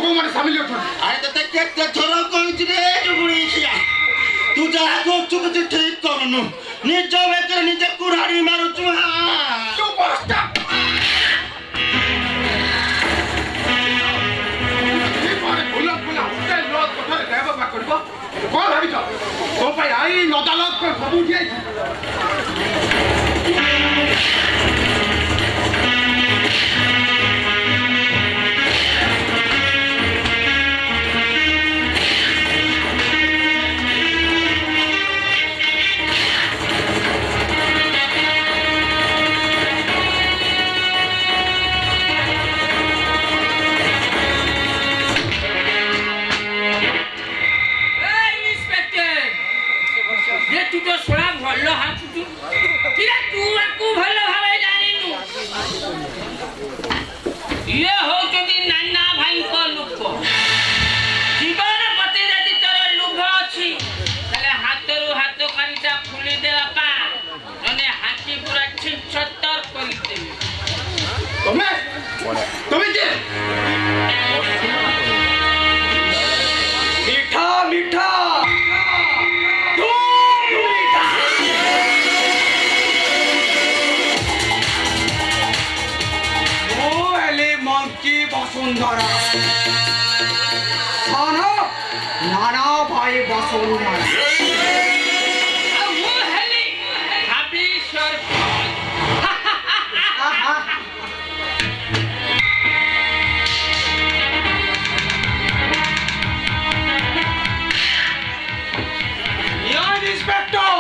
को माने सामिल हो अरे तते केते थोर कहछि रे जुगुणी छिया तू जा को कुछ ठीक करनु निज बेकर निज कुराड़ी मारू तू तू बस्ता ये मारे बोला बोला होटल लोग कोठर देबा बा करबो कोन भाबी छ तो भाई आई अदालत को सबूत दिए वसुंधरा सानो नाना भाई वसुंधरा वो हेली हाबी सरपंच यार इंस्पेक्टर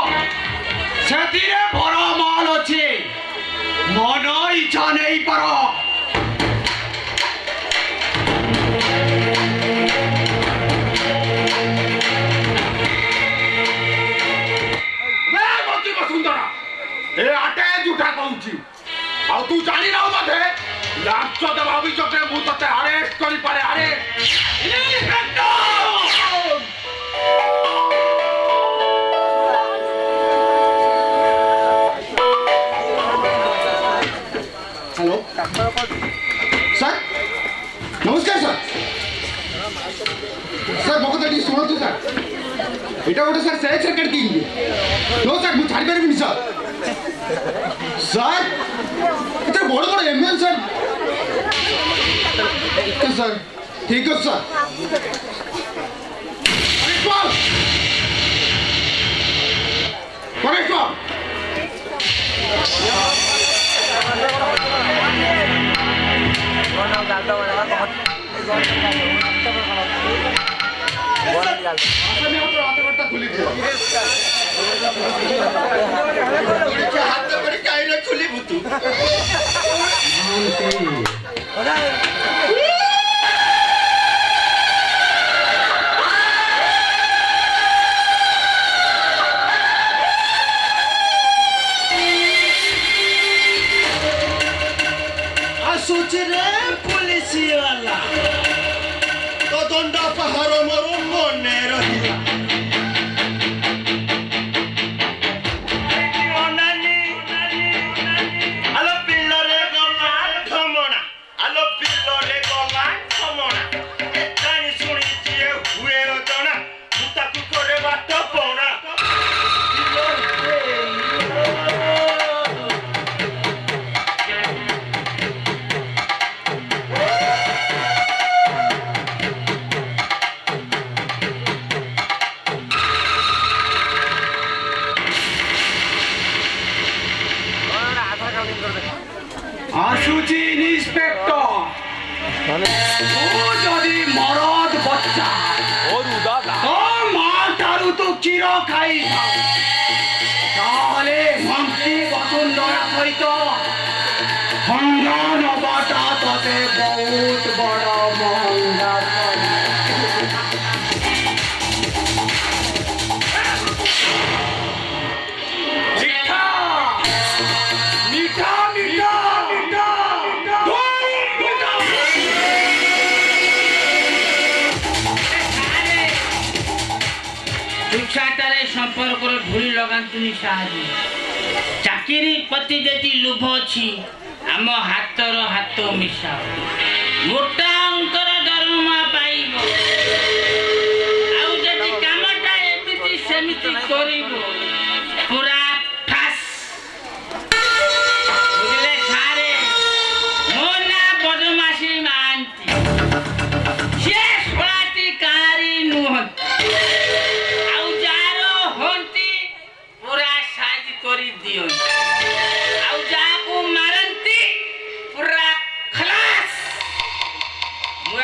सेतीरे बड़ा माल अछि मन इच्छा नहीं परो ए आटे झूठा कहूची आ तू जानी ना मते लाच दबा भी चोटे मु तते अरेस्ट करी पारे अरे इंस्पेक्टर हेलो सर नमस्कार सर सर मको तो सुनतु सर এটা ওটা স্যার সেলেক্ট সার্কিট কি নো স্যার মু ছাড়ি পারিবিনি স্যার স্যার এটা বড় বড় এমএল স্যার স্যার ঠিক আছে স্যার করেক্ট खुली हाथ पर कायरे खुली बुतू सोच रे पुलिस वाला तो दंडा पहाड़ मोर मने रहिला आसुची इंस्पेक्टर ओ जदी मरद बच्चा तो मार तारु तो चिरो खाई ताहले मंत्री वसुंधरा सहित खंडन बाटा तते बहुत बड़ा महंगा संपर्क भूली लगातुनी साहजी चाकरी पति जति लोभ अछि आम हातर हाथ मिसा मोटा अंकर दरमा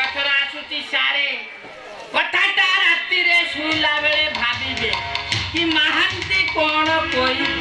ପାଖରେ ଆସୁଛି ସାରେ କଥାଟା ରାତିରେ ଶୋଇଲା ବେଳେ ଭାବିବେ କି ମହାନ୍ତି କଣ କହିବେ